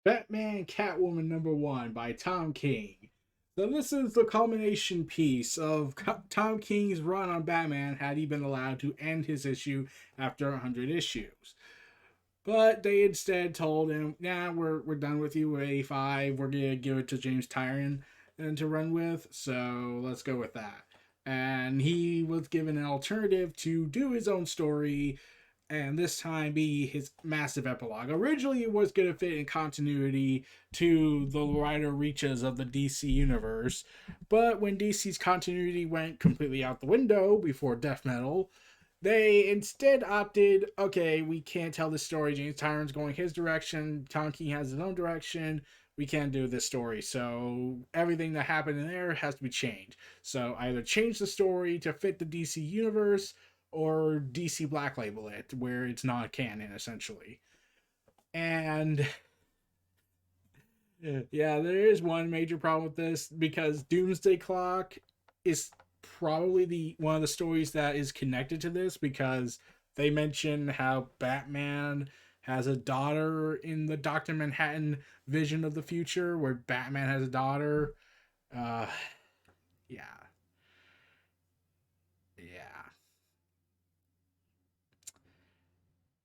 Batman and Catwoman #1 by Tom King. So this is the culmination piece of Tom King's run on Batman had he been allowed to end his issue after 100 issues. But they instead told him, nah, we're done with you with 85. We're going to give it to James Tyrion and to run with, so let's go with that. And he was given an alternative to do his own story and this time be his massive epilogue. Originally, it was going to fit in continuity to the wider reaches of the DC universe, but when DC's continuity went completely out the window before Death Metal, they instead opted, okay, we can't tell this story. James Tyrion's going his direction. Tom King has his own direction. We can't do this story. So everything that happened in there has to be changed. So either change the story to fit the DC universe or DC Black Label it, where it's not canon, essentially. And yeah, there is one major problem with this because Doomsday Clock is probably the one of the stories that is connected to this because they mention how Batman has a daughter in the Dr. Manhattan vision of the future where Batman has a daughter. Uh yeah. Yeah.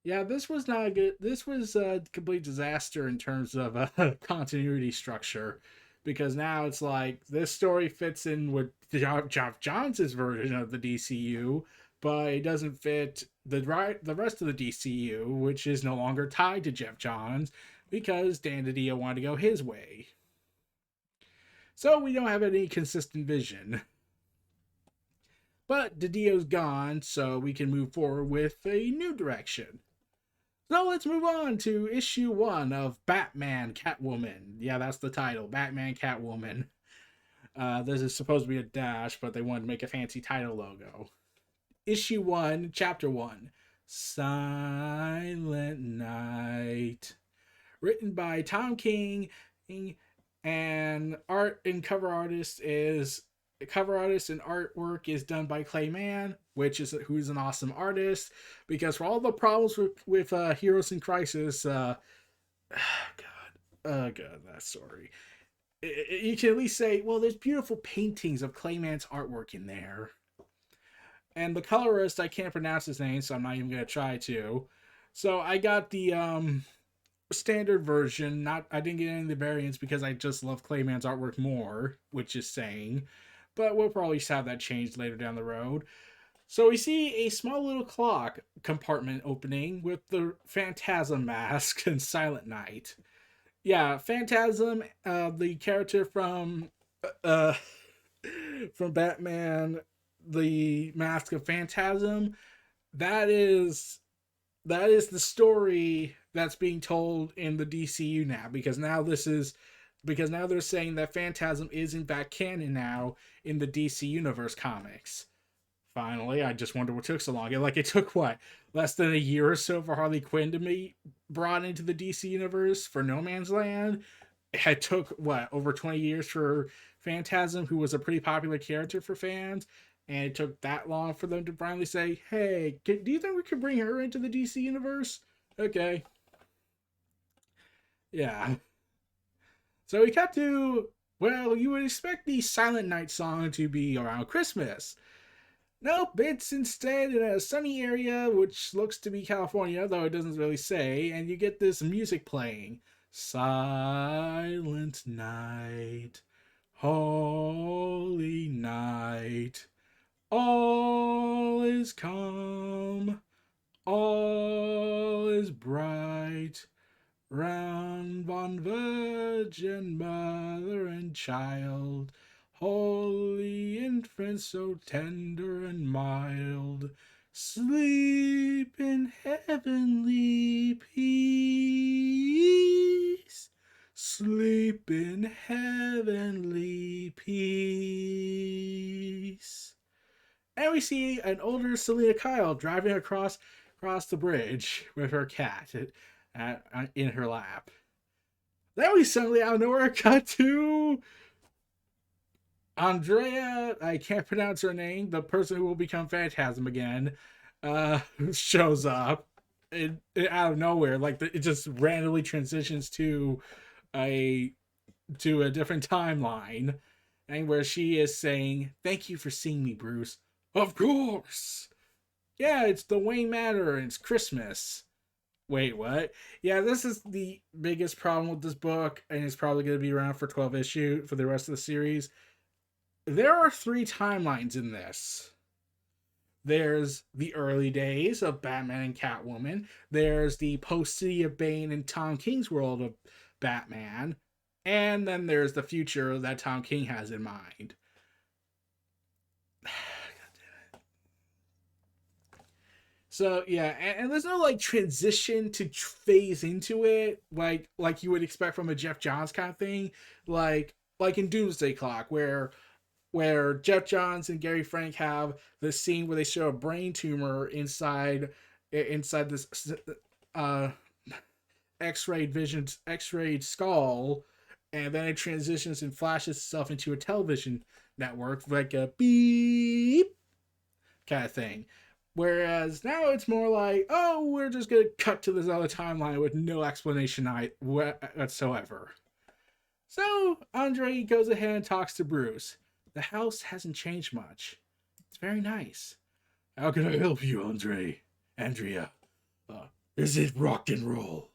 Yeah, this was not a good. This was a complete disaster in terms of continuity structure, because now it's like this story fits in with Geoff Johns' version of the DCU, but it doesn't fit the rest of the DCU, which is no longer tied to Geoff Johns because Dan DiDio wanted to go his way. So we don't have any consistent vision. But DiDio's gone, so we can move forward with a new direction. So let's move on to issue 1 of Batman Catwoman. Yeah, that's the title, Batman Catwoman. This is supposed to be a dash, but they wanted to make a fancy title logo. Issue 1, Chapter 1, Silent Night. Written by Tom King, and art and cover artist is cover artist and artwork is done by Clay Mann, who's an awesome artist. Because for all the problems with Heroes in Crisis, God, God, that's sorry. You can at least say, well, there's beautiful paintings of Clay Mann's artwork in there. And the colorist, I can't pronounce his name, so I'm not even gonna try to. So I got the standard version. Not I didn't get any of the variants because I just love Clay Mann's artwork more, which is saying. But we'll probably have that changed later down the road. So we see a small little clock compartment opening with the Phantasm mask and Silent Night. Yeah, Phantasm, the character uh from Batman, the Mask of Phantasm. That is the story that's being told in the DCU now, because now they're saying that Phantasm is in fact canon now in the DC Universe comics. Finally, I just wonder what took so long. It took what, less than a year or so for Harley Quinn to be brought into the DC Universe for No Man's Land. It took what, over 20 years for Phantasm, who was a pretty popular character for fans, and it took that long for them to finally say, "Hey, do you think we could bring her into the DC Universe?" Okay, yeah. So we cut to, well, you would expect the Silent Night song to be around Christmas. Nope, it's instead in a sunny area, which looks to be California, though it doesn't really say, and you get this music playing. Silent night, holy night, all is calm, all is bright, round von Virgin Mother and Child, holy infant, so tender and mild, sleep in heavenly peace. Sleep in heavenly peace. And we see an older Selina Kyle driving across the bridge with her cat in her lap. Then we suddenly out of nowhere cut to Andrea, I can't pronounce her name, the person who will become Phantasm again, shows up out of nowhere. Like it just randomly transitions to a to a different timeline, and where she is saying, "Thank you for seeing me, Bruce." Of course. Yeah, it's the Wayne Manor and it's Christmas. Wait, what? Yeah, this is the biggest problem with this book, and it's probably going to be around for 12 issue for the rest of the series. There are 3 timelines in this. There's the early days of Batman and Catwoman. There's the post City of Bane and Tom King's world of Batman. And then there's the future that Tom King has in mind. So yeah, and there's no like transition to phase into it like you would expect from a Jeff Johns kind of thing, like in Doomsday Clock, where Jeff Johns and Gary Frank have this scene where they show a brain tumor inside this X-rayed skull, and then it transitions and flashes itself into a television network like a beep kind of thing. Whereas now it's more like, oh, we're just gonna cut to this other timeline with no explanation whatsoever. So Andre goes ahead and talks to Bruce. The house hasn't changed much. It's very nice. How can I help you, Andrea? Is it rock and roll?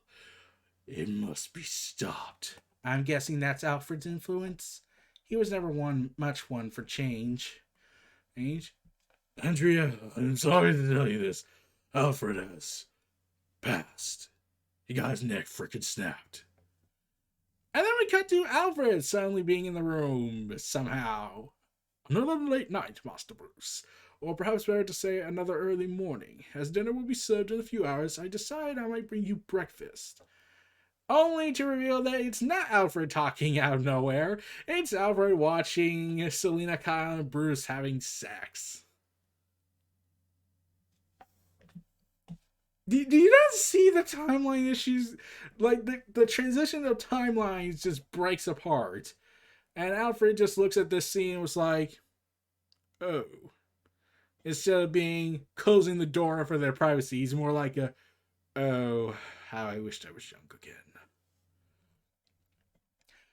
It must be stopped. I'm guessing that's Alfred's influence. He was never much one for change. Andrea, I'm sorry to tell you this. Alfred has passed. He got his neck frickin' snapped. And then we cut to Alfred suddenly being in the room somehow. Another late night, Master Bruce. Or perhaps better to say another early morning. As dinner will be served in a few hours, I decide I might bring you breakfast. Only to reveal that it's not Alfred talking out of nowhere. It's Alfred watching Selina Kyle and Bruce having sex. Do you not see the timeline issues? Like, the transition of timelines just breaks apart. And Alfred just looks at this scene and was like, oh. Instead of being closing the door for their privacy, he's more like a, oh, how I wished I was young again.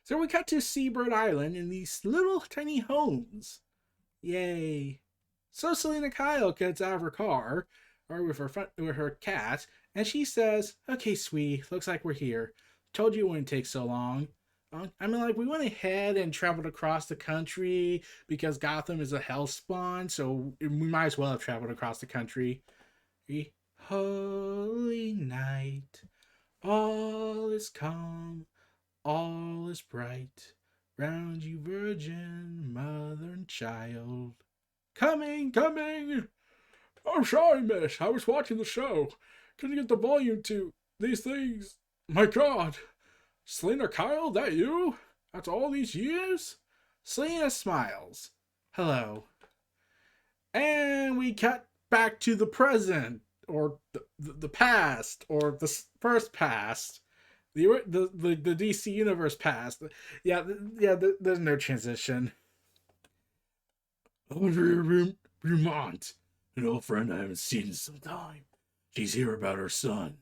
So we cut to Seabird Island in these little tiny homes. Yay. So Selina Kyle gets out of her car, or with her cat, and she says, okay, sweetie, looks like we're here. Told you it wouldn't take so long. I mean, like, we went ahead and traveled across the country because Gotham is a hellspawn, so we might as well have traveled across the country. Holy night, all is calm, all is bright, round you virgin, mother and child. Coming! I'm sorry, miss. I was watching the show. Couldn't get the volume to these things. My God. Selina Kyle, that you? After all these years? Selina smiles. Hello. And we cut back to the present, or the past, or the first past. The DC Universe past. Yeah, there's no transition. Andrea Beaumont, an old friend I haven't seen in some time. She's here about her son.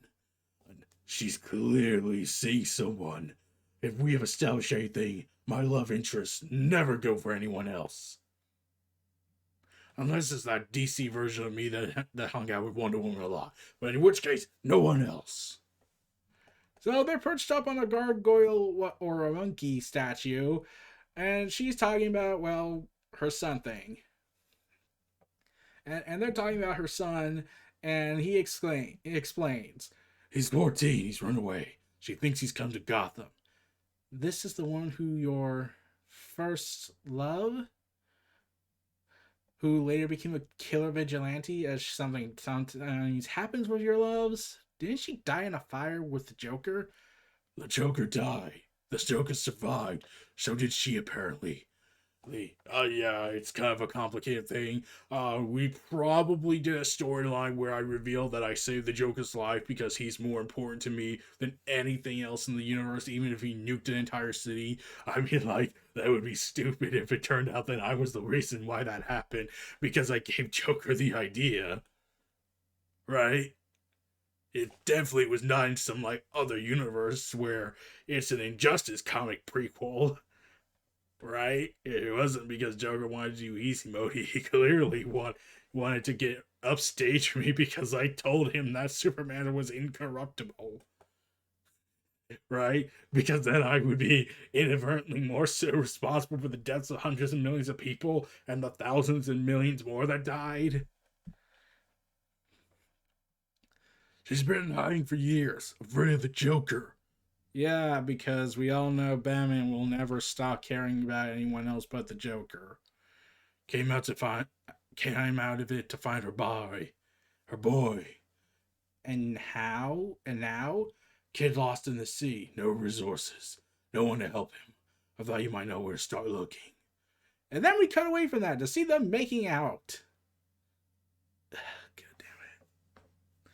She's clearly seeing someone. If we have established anything, my love interests never go for anyone else. Unless it's that DC version of me that hung out with Wonder Woman a lot. But in which case, no one else. So they're perched up on a gargoyle or a monkey statue, and she's talking about, well, her son thing. And they're talking about her son, and he explains. He's 14, he's run away. She thinks he's come to Gotham. This is the one who your first love? Who later became a killer vigilante as something happens with your loves? Didn't she die in a fire with the Joker? The Joker died. The Joker survived. So did she, apparently. Yeah, it's kind of a complicated thing. We probably did a storyline where I revealed that I saved the Joker's life because he's more important to me than anything else in the universe, even if he nuked an entire city. I mean, like, that would be stupid if it turned out that I was the reason why that happened, because I gave Joker the idea. Right? It definitely was not in some like other universe where it's an Injustice comic prequel, right? It wasn't because Joker wanted to do easy mode. He clearly wanted to get upstage me because I told him that Superman was incorruptible, right? Because then I would be inadvertently more so responsible for the deaths of hundreds of millions of people and the thousands and millions more that died. She's been hiding for years, afraid of the Joker. Yeah, because we all know Batman will never stop caring about anyone else but the Joker. Came out to find came out of it to find her boy. And how? And now? Kid lost in the sea, no resources, no one to help him. I thought you might know where to start looking. And then we cut away from that to see them making out. God damn it.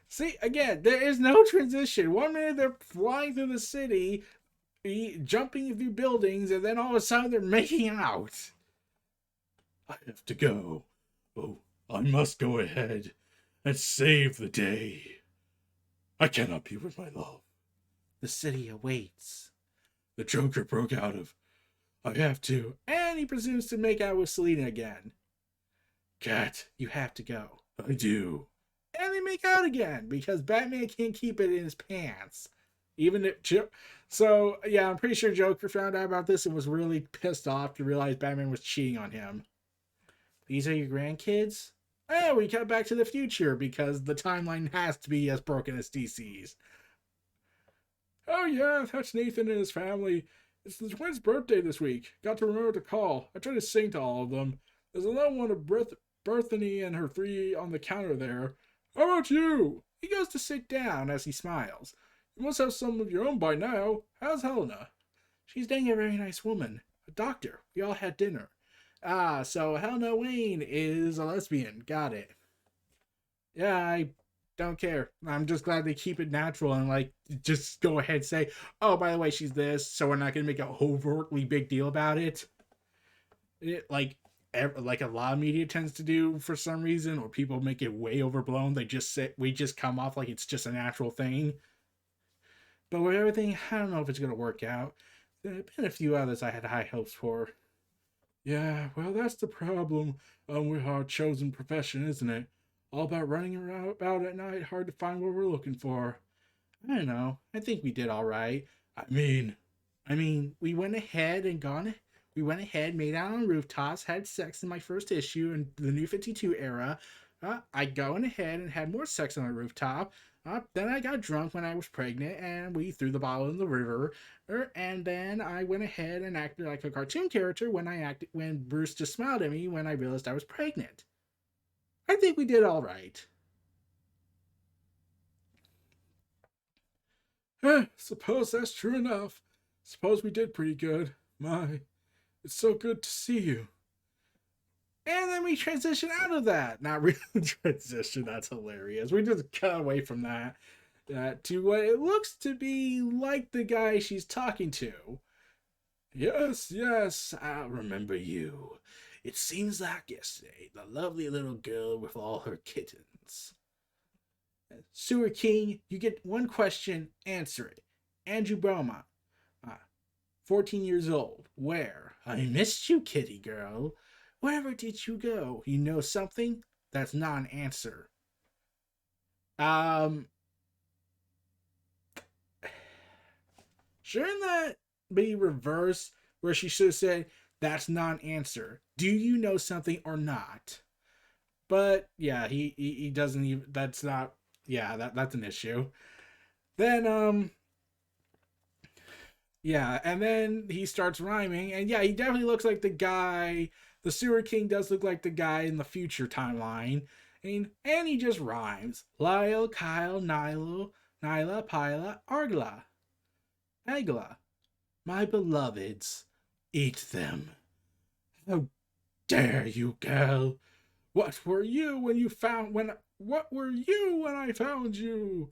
See, again, there is no transition. 1 minute they're flying through the city, jumping through buildings, and then all of a sudden they're making out. I have to go. Oh, I must go ahead and save the day. I cannot be with my love. The city awaits. The Joker broke out of, I have to, and he presumes to make out with Selina again. Cat, you have to go. I do. And they make out again because Batman can't keep it in his pants. Even if so, yeah, I'm pretty sure Joker found out about this and was really pissed off to realize Batman was cheating on him. These are your grandkids? Oh, we cut back to the future because the timeline has to be as broken as DC's. Oh yeah, that's Nathan and his family. It's the twins' birthday this week. Got to remember to call. I tried to sing to all of them. There's another one of Berthany and her three on the counter there. How about you? He goes to sit down as he smiles. You must have some of your own by now. How's Helena? She's dating a very nice woman. A doctor. We all had dinner. Ah, so Helena Wayne is a lesbian. Got it. Yeah, I don't care. I'm just glad they keep it natural and like just go ahead and say, oh, by the way, she's this, so we're not gonna make an overtly big deal about it. Like a lot of media tends to do for some reason, or people make it way overblown. They just say we just come off like it's just a natural thing. But with everything, I don't know if it's gonna work out. There have been a few others I had high hopes for. Yeah, well, that's the problem with our chosen profession, isn't it? All about running around about at night, hard to find what we're looking for. I don't know. I think we did all right. I mean, we went ahead, made out on rooftops, had sex in my first issue in the New 52 era. I going ahead and had more sex on a rooftop. Then I got drunk when I was pregnant, and we threw the bottle in the river. And then I went ahead and acted like a cartoon character when Bruce just smiled at me when I realized I was pregnant. I think we did all right. Suppose that's true enough. Suppose we did pretty good. My, it's so good to see you. And then we transition out of that. Not really transition, that's hilarious. We just cut away from that to what it looks to be like the guy she's talking to. Yes, yes, I remember you. It seems like yesterday, the lovely little girl with all her kittens. Sewer King, you get one question, answer it. Andrew Beaumont, 14 years old. Where? I missed you, kitty girl. Wherever did you go? You know something? That's not an answer. Shouldn't that be reversed where she should have said, that's not an answer. Do you know something or not? But yeah, he doesn't even, that's not, yeah, that's an issue. Then yeah, and then he starts rhyming, and yeah, he definitely looks like the guy. The Sewer King does look like the guy in the future timeline. And he just rhymes. Lyle, Kyle, Nilo, Nyla, Pila, Argla. Agla. My beloveds, eat them. How dare you, girl? What were you when what were you when I found you?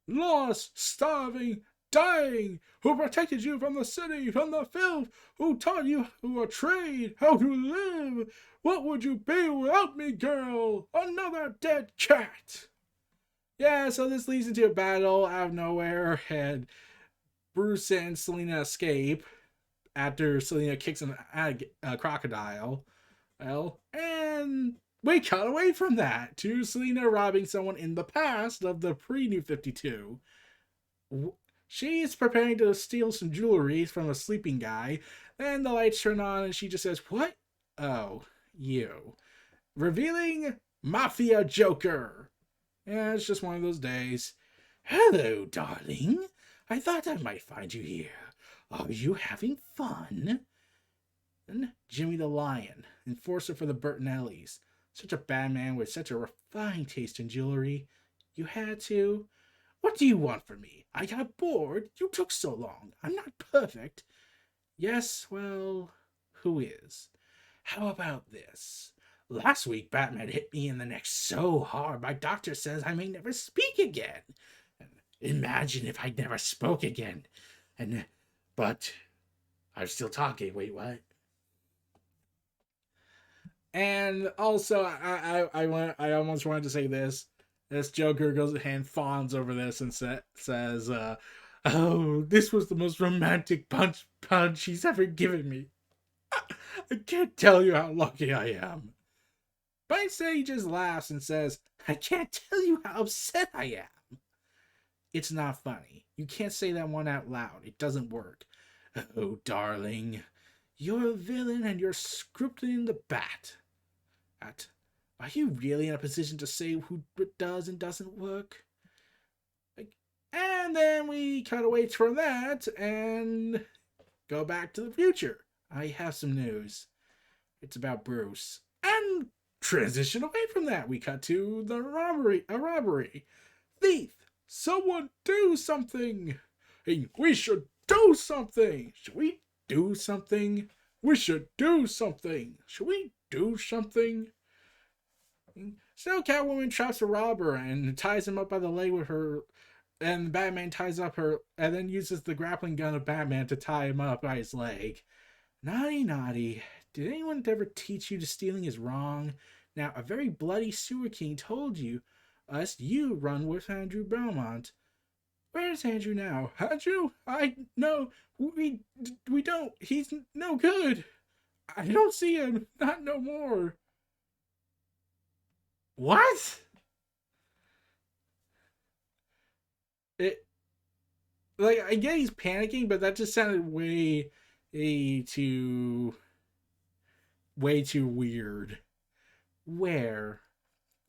Lost, starving, dying, who protected you from the city, from the filth, who taught you a trade, how to live. What would you be without me, girl? Another dead cat. Yeah, so this leads into a battle out of nowhere, and Bruce and Selina escape after Selina kicks a crocodile. Well, and we cut away from that to Selina robbing someone in the past of the pre-New 52. She's preparing to steal some jewelry from a sleeping guy. Then the lights turn on and she just says, "What? Oh, you." Revealing Mafia Joker. Yeah, it's just one of those days. "Hello, darling. I thought I might find you here. Are you having fun?" And Jimmy the Lion, enforcer for the Bertinellis. Such a bad man with such a refined taste in jewelry. You had to. "What do you want from me? I got bored. You took so long. I'm not perfect." "Yes, well, who is? How about this? Last week, Batman hit me in the neck so hard, my doctor says I may never speak again. Imagine if I never spoke again. But I'm still talking. Wait, what?" And also, I almost wanted to say this. This Joker goes and fawns over this and says, "Oh, this was the most romantic punch he's ever given me. I can't tell you how lucky I am." But instead, he just laughs and says, "I can't tell you how upset I am." It's not funny. You can't say that one out loud. It doesn't work. "Oh, darling, you're a villain and you're scripting the bat. Are you really in a position to say who does and doesn't work?" And then we cut away from that and go back to the future. I have some news. It's about Bruce. And transition away from that. We cut to a robbery. "Thief, someone do something. Hey, we should do something. Should we do something? We should do something. Should we do something?" So Catwoman traps a robber and ties him up by the leg with her, and Batman ties up her, and then uses the grappling gun of Batman to tie him up by his leg. Naughty, naughty. Did anyone ever teach you to stealing is wrong? Now, a very bloody sewer king told you run with Andrea Beaumont. Where's Andrew now? Andrew? No, we don't. He's no good. I don't see him. Not no more." What? It like I get he's panicking, but that just sounded too way too weird. Where?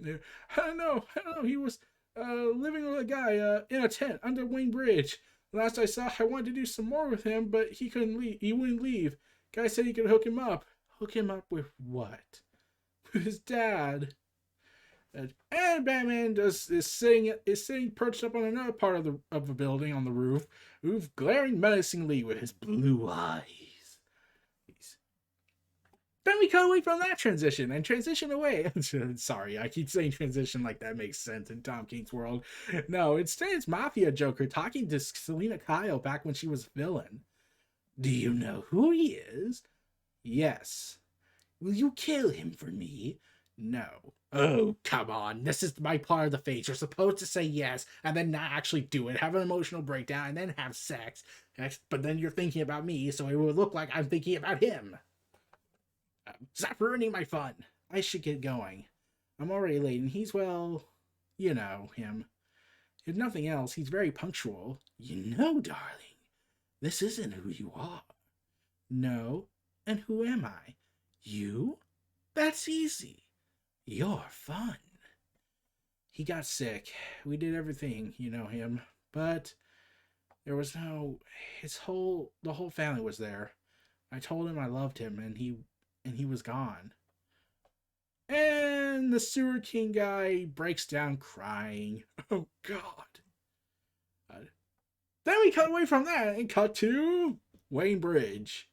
I don't know. I don't know. He was living with a guy in a tent under Wayne Bridge. Last I saw, I wanted to do some more with him, but he couldn't leave. He wouldn't leave. Guy said he could hook him up. Hook him up with what? With his dad. And Batman is sitting perched up on another part of the building on the roof, glaring menacingly with his blue eyes. Then we cut away from that transition and transition away. Sorry, I keep saying transition like that makes sense in Tom King's world. No, instead it's Mafia Joker talking to Selina Kyle back when she was a villain. "Do you know who he is?" "Yes." "Will you kill him for me?" "No." "Oh, come on. This is my part of the face. You're supposed to say yes and then not actually do it, have an emotional breakdown, and then have sex. But then you're thinking about me, so it will look like I'm thinking about him. Stop ruining my fun. I should get going. I'm already late, and he's, well, you know, him. If nothing else, he's very punctual." "You know, darling, this isn't who you are." "No. And who am I?" "You? That's easy. You're fun." He got sick. We did everything, you know him. But there was no the whole family was there. I told him I loved him and he was gone. And the sewer king guy breaks down crying. Oh god. Then we cut away from that and cut to Wayne Bridge,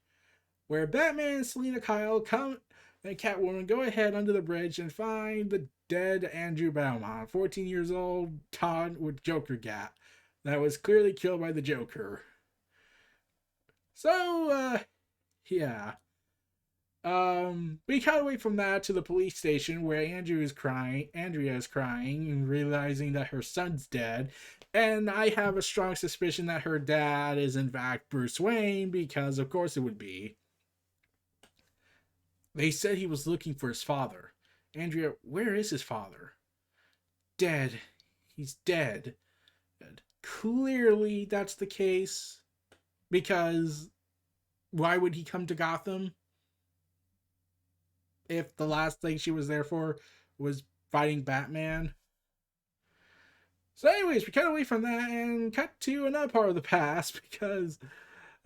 where Batman and Selina Kyle and Catwoman go ahead under the bridge and find the dead Andrea Beaumont, 14 years old, Todd with Joker Gap, that was clearly killed by the Joker. So, yeah. We cut away from that to the police station where Andrea is crying and realizing that her son's dead. And I have a strong suspicion that her dad is in fact Bruce Wayne, because of course it would be. They said he was looking for his father. Andrea, where is his father? Dead. He's dead. Clearly that's the case, because why would he come to Gotham if the last thing she was there for was fighting Batman? So anyways, we cut away from that and cut to another part of the past, because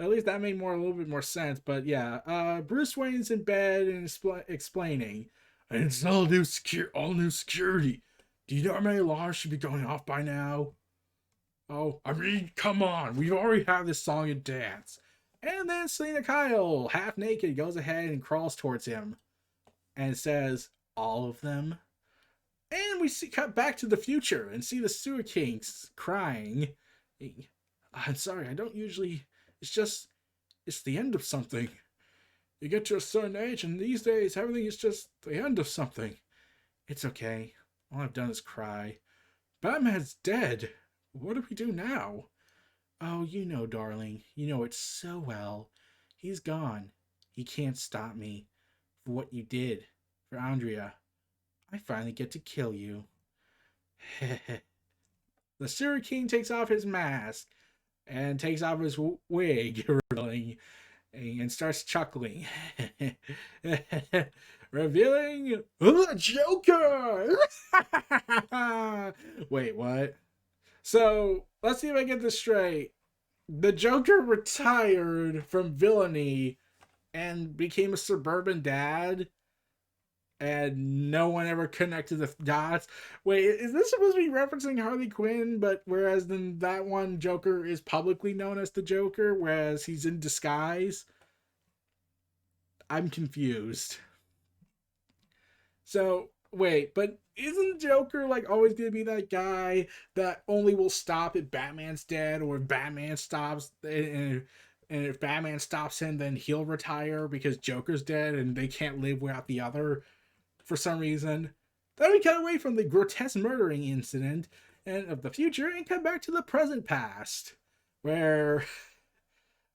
at least that made a little bit more sense. But yeah, Bruce Wayne's in bed and explaining, "I installed all new security. Do you know how many alarms should be going off by now? Oh, I mean, come on. We've already had this song and dance." And then Selina Kyle, half naked, goes ahead and crawls towards him and says, "All of them?" And we cut back to the future and see the Sewer Kings crying. "I'm sorry, I don't usually... it's the end of something. You get to a certain age, and these days, everything is just the end of something. It's okay. All I've done is cry. Batman's dead. What do we do now?" "Oh, you know, darling. You know it so well. He's gone. He can't stop me. For what you did. For Andrea. I finally get to kill you." The Sewer King takes off his mask and takes off his wig, and starts chuckling. Revealing the Joker! Wait, what? So, let's see if I get this straight. The Joker retired from villainy and became a suburban dad, and no one ever connected the dots. Wait, is this supposed to be referencing Harley Quinn, but whereas then that one Joker is publicly known as the Joker, whereas he's in disguise? I'm confused. So, wait, but isn't Joker like always gonna be that guy that only will stop if Batman's dead, or if Batman stops, and if Batman stops him, then he'll retire because Joker's dead and they can't live without the other for some reason? Then we cut away from the grotesque murdering incident and of the future and cut back to the present past, where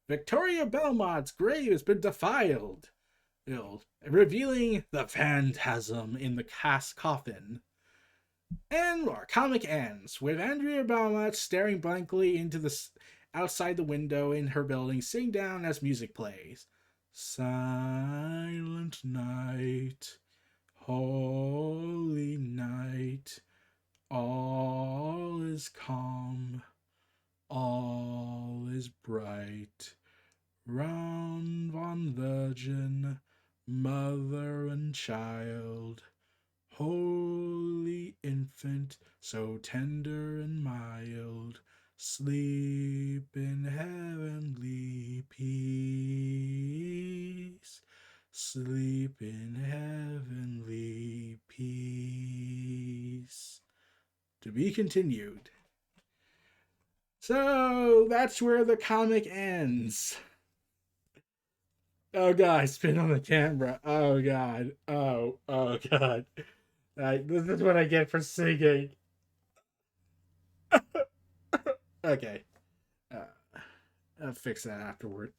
Victoria Belmont's grave has been defiled, revealing the Phantasm in the cast coffin. And our comic ends with Andrea Beaumont staring blankly into the outside the window in her building, sitting down as music plays. "Silent night, holy night, all is calm, all is bright. Round one virgin, mother and child, holy infant, so tender and mild, sleep in heavenly peace, sleep in heavenly peace." To be continued. So that's where the comic ends. Oh god, spin on the camera. Oh god. Oh god. This is what I get for singing. Okay. I'll fix that afterward.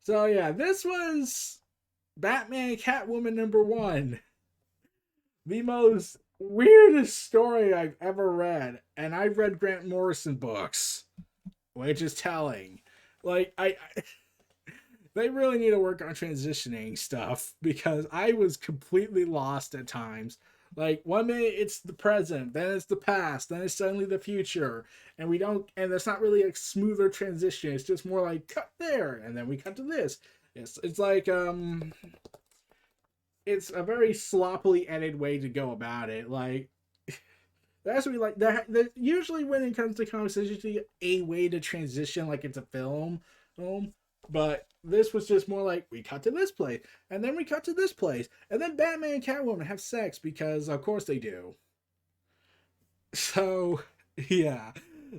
So yeah, this was Batman and Catwoman #1. The most weirdest story I've ever read. And I've read Grant Morrison books, which is telling. Like, they really need to work on transitioning stuff, because I was completely lost at times. Like, one minute it's the present, then it's the past, then it's suddenly the future, and it's not really a smoother transition. It's just more like cut there, and then we cut to this. It's like it's a very sloppily edited way to go about it. Like, that's what we like. Usually when it comes to comics, there's usually a way to transition, like it's a film. But this was just more like, we cut to this place, and then we cut to this place, and then Batman and Catwoman have sex, because of course they do. So, yeah.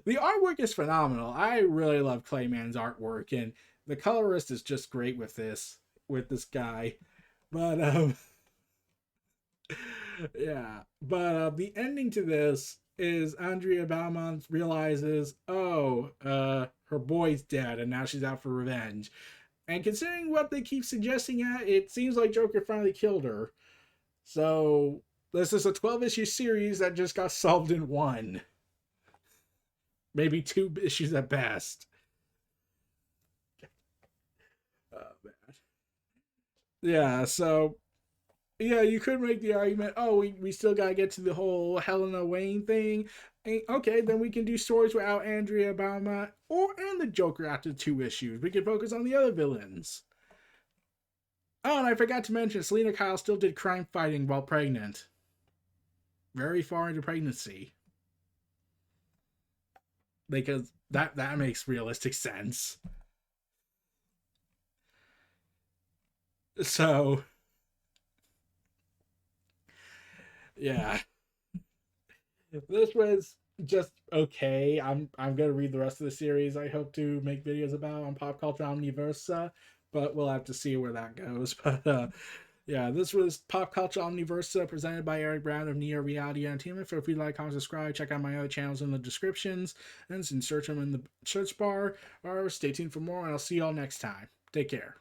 The artwork is phenomenal. I really love Clay Mann's artwork, and the colorist is just great with this. with this guy. But yeah. But the ending to this is Andrea Beaumont realizes, oh, her boy's dead, and now she's out for revenge. And considering what they keep suggesting, it seems like Joker finally killed her. So this is a 12-issue series that just got solved in one, maybe 2 issues at best. Oh man. Yeah. So yeah, you could make the argument, oh, we still gotta get to the whole Helena Wayne thing. And, okay, then we can do stories without Andrea Beaumont and the Joker after 2 issues. We can focus on the other villains. Oh, and I forgot to mention, Selina Kyle still did crime fighting while pregnant. Very far into pregnancy. Because that makes realistic sense. So yeah. This was just okay. I'm gonna read the rest of the series. I hope to make videos about on Pop Culture Omniversa, but we'll have to see where that goes. But yeah, this was Pop Culture Omniversa presented by Eric Brown of Neo Reality Entertainment. Feel free to like, comment, subscribe, check out my other channels in the descriptions, and search them in the search bar, or stay tuned for more, and I'll see y'all next time. Take care.